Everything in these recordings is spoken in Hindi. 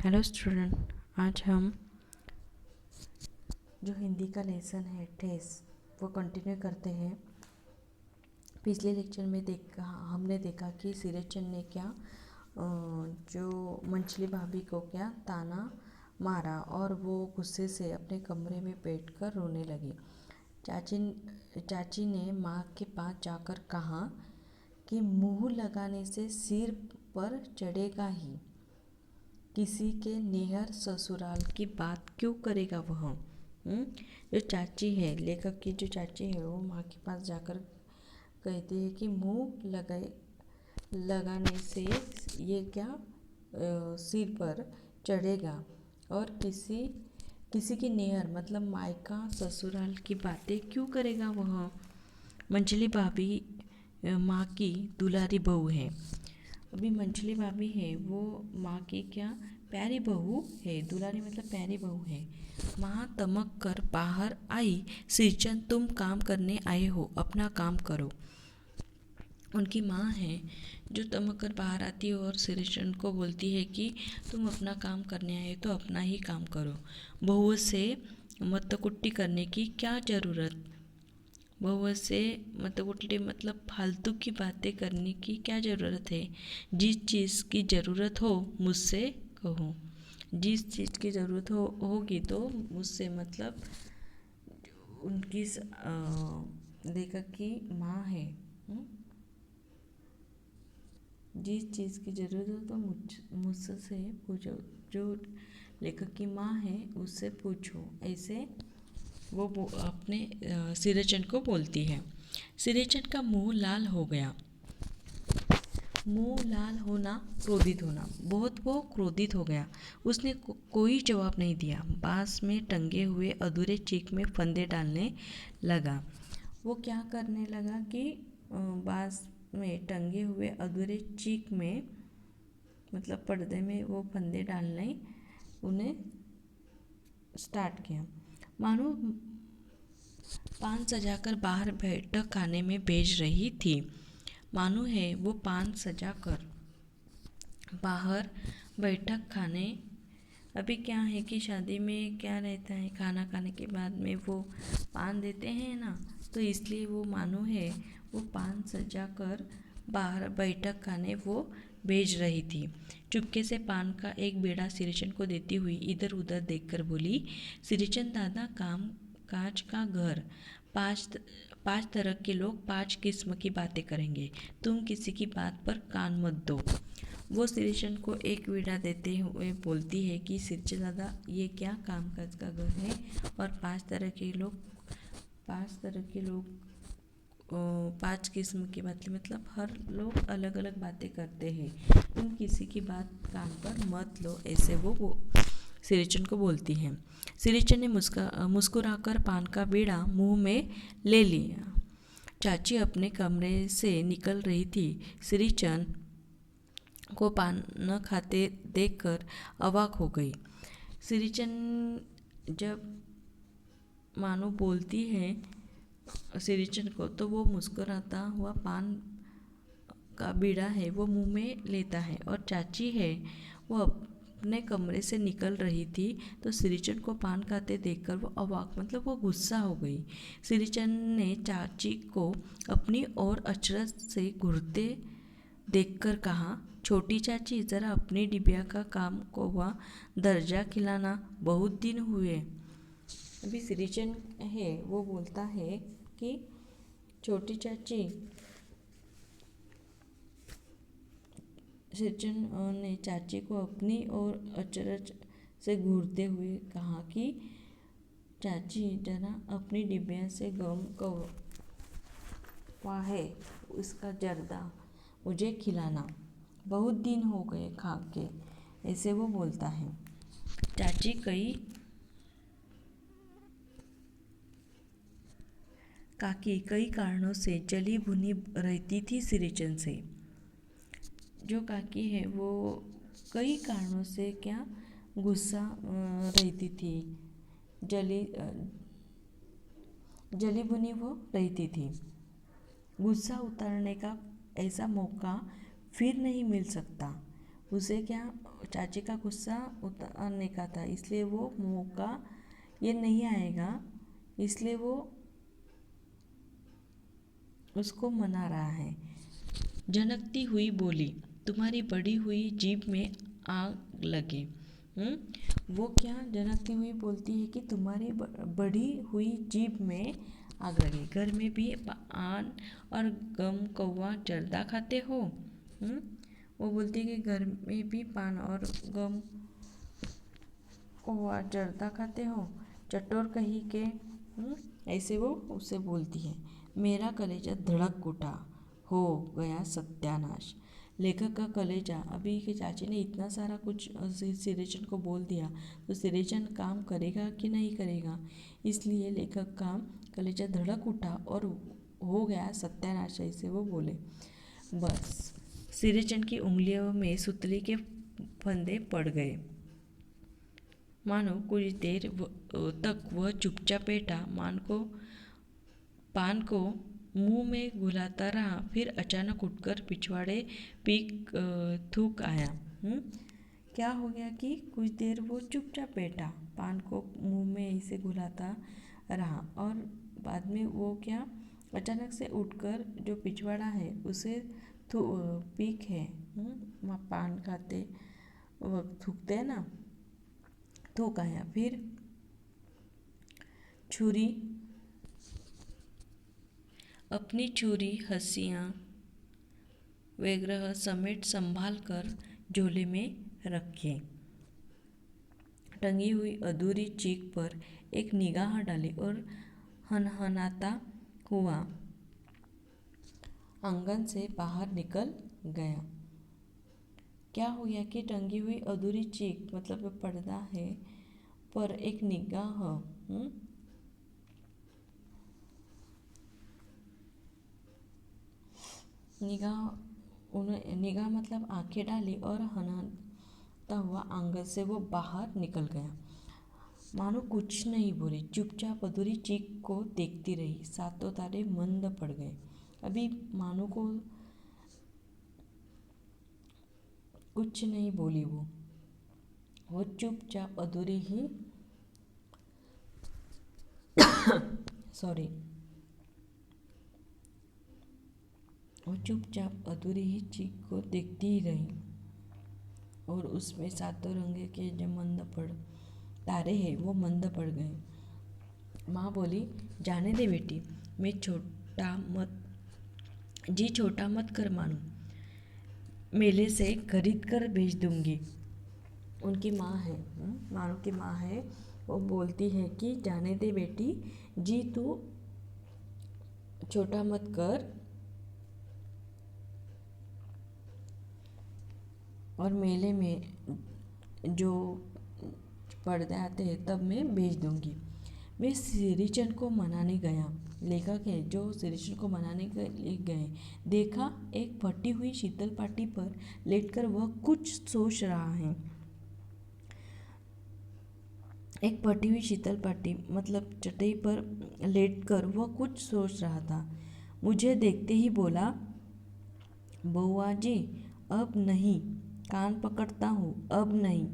हेलो स्टूडेंट, आज हम जो हिंदी का लेसन है ठेस वो कंटिन्यू करते हैं। पिछले लेक्चर में हमने देखा कि सिरचन ने क्या जो मंचली भाभी को क्या ताना मारा और वो गुस्से से अपने कमरे में बैठकर रोने लगी। चाची ने माँ के पास जाकर कहा कि मुंह लगाने से सिर पर चढ़ेगा ही, किसी के नेहर ससुराल की बात क्यों करेगा वह। जो चाची है, लेखक की जो चाची है, वो माँ के पास जाकर कहती है कि मुंह लगाने से ये क्या सिर पर चढ़ेगा और किसी की नेहर मतलब मायका ससुराल की बातें क्यों करेगा वह। मंजली भाभी माँ की दुलारी बहू है। अभी मंचली भाभी है वो माँ की क्या प्यारी बहू है। दुलारी मतलब प्यारी बहू है। माँ तमक कर बाहर आई। सिरचंद, तुम काम करने आए हो, अपना काम करो। उनकी माँ है जो तमक कर बाहर आती है और सिरचंद को बोलती है कि तुम अपना काम करने आए तो अपना ही काम करो। बहू से मतकुट्टी करने की क्या ज़रूरत। बहू से मतकुट्टी मतलब फालतू की बातें करने की क्या ज़रूरत है। जिस चीज़ की ज़रूरत हो मुझसे कहो। जिस चीज़ की ज़रूरत होगी तो मुझसे मतलब उनकी लेखक की माँ है। जिस चीज़ की ज़रूरत हो तो मुझसे पूछो। जो लेखक की माँ है उससे पूछो, ऐसे वो अपने सिरचंद को बोलती है। सिरचंद का मुंह लाल हो गया। मुंह लाल होना क्रोधित होना, बहुत वो क्रोधित हो गया। उसने कोई जवाब नहीं दिया। बांस में टंगे हुए अधूरे चीक में फंदे डालने लगा। वो क्या करने लगा कि बांस में टंगे हुए अधूरे चीक में मतलब पर्दे में वो फंदे डालने उन्हें स्टार्ट किया। मानो पान सजाकर बाहर बैठक खाने में भेज रही थी। मानो है वो पान सजाकर बाहर बैठक खाने। अभी क्या है कि शादी में क्या रहता है, खाना खाने के बाद में वो पान देते हैं ना, तो इसलिए वो मानो है वो पान सजाकर बाहर बैठक खाने वो भेज रही थी। चुपके से पान का एक बेड़ा सिरचंद को देती हुई इधर उधर देखकर बोली, सिरचंद दादा, काम काज का घर, पांच तरह के लोग 5 किस्म की बातें करेंगे, तुम किसी की बात पर कान मत दो। वो सिरचंद को एक बीड़ा देते हुए बोलती है कि सिरचंद दादा, ये क्या कामकाज का घर है और 5 किस्म की बातें मतलब हर लोग अलग अलग बातें करते हैं, तुम किसी की बात कान पर मत लो, ऐसे वो सिरचंद को बोलती है। सिरचंद ने मुस्कुराकर पान का बीड़ा मुंह में ले लिया। चाची अपने कमरे से निकल रही थी। सिरचंद को पान न खाते देखकर अवाक हो गई। सिरचंद जब मानो बोलती है सिरचंद को तो वो मुस्कुराता हुआ पान का बीड़ा है वो मुंह में लेता है और चाची है वो अपने कमरे से निकल रही थी तो सिरचंद को पान खाते देखकर वो अवाक मतलब वो गुस्सा हो गई। सिरचंद ने चाची को अपनी ओर अचरज से घूरते देखकर कहा, छोटी चाची, ज़रा अपनी डिबिया का काम को हुआ दर्जा खिलाना, बहुत दिन हुए। अभी सिरचंद है वो बोलता है कि छोटी चाची। सिरचंद ने चाची को अपनी ओर अचरज से घूरते हुए कहा कि चाची, जरा अपनी डिबिया से गम कौवा है उसका जर्दा मुझे खिलाना, बहुत दिन हो गए खा के, ऐसे वो बोलता है। चाची कई कारणों से जली भुनी रहती थी सिरचंद से। जो काकी है वो कई कारणों से क्या गुस्सा रहती थी, जली भुनी वो रहती थी। गुस्सा उतारने का ऐसा मौका फिर नहीं मिल सकता। उसे क्या चाची का गुस्सा उतारने का था, इसलिए वो मौका ये नहीं आएगा, इसलिए वो उसको मना रहा है। जनकती हुई बोली, तुम्हारी बढ़ी हुई जीभ में आग लगे। वो क्या जनकती हुई बोलती है कि तुम्हारी बढ़ी हुई जीभ में आग लगे। घर में भी पान और गम कौवा जर्दा खाते हो। वो बोलती है कि घर में भी पान और गम कौवा जर्दा खाते हो, चटोर कहीं के। ऐसे वो उससे बोलती है। मेरा कलेजा धड़क उठा, हो गया सत्यानाश। लेखक का कलेजा, अभी के चाची ने इतना सारा कुछ सिरेचन को बोल दिया, तो सिरेचन काम करेगा कि नहीं करेगा, इसलिए लेखक का कलेजा धड़क उठा और हो गया सत्यानाश, ऐसे वो बोले। बस सिरेचन की उंगलियों में सुतली के फंदे पड़ गए। मानो कुछ देर तक वह चुपचाप बैठा, पान को मुंह में घुलाता रहा, फिर अचानक उठकर पिछवाड़े पीक थूक आया। क्या हो गया कि कुछ देर वो चुपचाप बैठा, पान को मुंह में ऐसे घुलाता रहा, और बाद में वो क्या अचानक से उठकर जो पिछवाड़ा है उसे पीक है, पान खाते वक्त थूकते हैं ना, थूक आया। फिर अपनी छुरी हंसियाँ वगैरह समेट संभाल कर झोले में रखे। टंगी हुई अधूरी चीख पर एक निगाह डाली और हनहनाता हुआ आंगन से बाहर निकल गया। क्या हो गया कि टंगी हुई अधूरी चीख मतलब पर्दा है पर एक निगाह, निगाह मतलब आंखें डाली और हनहनाता हुआ आंगन से वो बाहर निकल गया। मानो कुछ नहीं बोली, चुपचाप अधूरी चीख को देखती रही। सातों तारे मंद पड़ गए। अभी मानो को कुछ नहीं बोली, वो चुपचाप अधूरी ही वो चुपचाप अधूरी ही चीख को देखती ही रही, और उसमें सातों रंग के जो तारे हैं वो मंद पड़ गए। माँ बोली, जाने दे बेटी, मैं छोटा मत कर मानो, मेले से खरीद कर भेज दूंगी। उनकी माँ है, मानो की माँ है, वो बोलती है कि जाने दे बेटी जी, तू छोटा मत कर, और मेले में जो पर्दे आते हैं तब मैं भेज दूंगी। मैं सिरिचन को मनाने गया। लेखक है जो सिरिचन को मनाने के लिए गए। देखा एक फटी हुई शीतल पाटी पर लेटकर वह कुछ सोच रहा है। एक फटी हुई शीतल पाटी मतलब चटाई पर लेटकर वह कुछ सोच रहा था। मुझे देखते ही बोला, बउआ जी अब नहीं, कान पकड़ता हूँ, अब नहीं।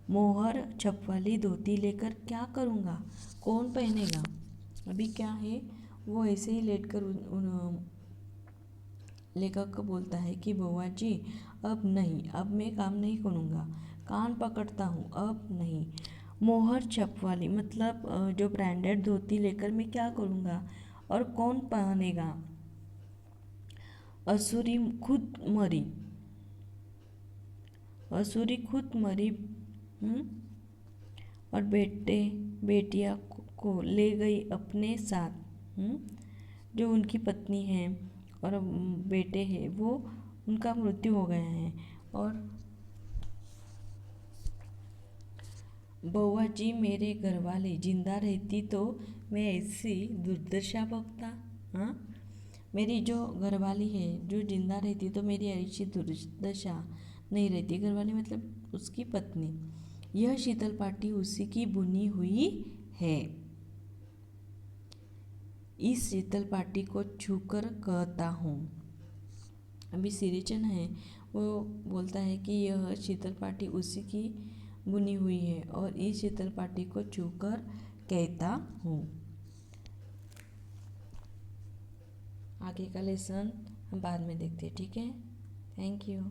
मोहर छपवाली धोती लेकर क्या करूँगा, कौन पहनेगा। अभी क्या है, वो ऐसे ही लेटकर लेखक को बोलता है कि बउआ जी अब नहीं, अब मैं काम नहीं करूँगा, कान पकड़ता हूँ, अब नहीं। मोहर छपवाली मतलब जो ब्रांडेड धोती लेकर मैं क्या करूँगा और कौन पहनेगा। असुरी खुद मरी और बेटिया को ले गई अपने साथ। जो उनकी पत्नी है और बेटे हैं वो उनका मृत्यु हो गया है। और बउआ जी मेरे घरवाले जिंदा रहती तो मैं ऐसी दुर्दशा भोगता। मेरी जो घरवाली है जो जिंदा रहती तो मेरी ऐसी दुर्दशा नहीं रहती। घरवाली मतलब उसकी पत्नी। यह शीतल पाटी उसी की बुनी हुई है। इस शीतल पाटी को छूकर कहता हूँ। अभी सिरिचन है वो बोलता है कि यह शीतल पाटी उसी की बुनी हुई है और इस शीतल पाटी को छूकर कहता हूँ। आगे का लेसन हम बाद में देखते हैं, ठीक है। Thank you.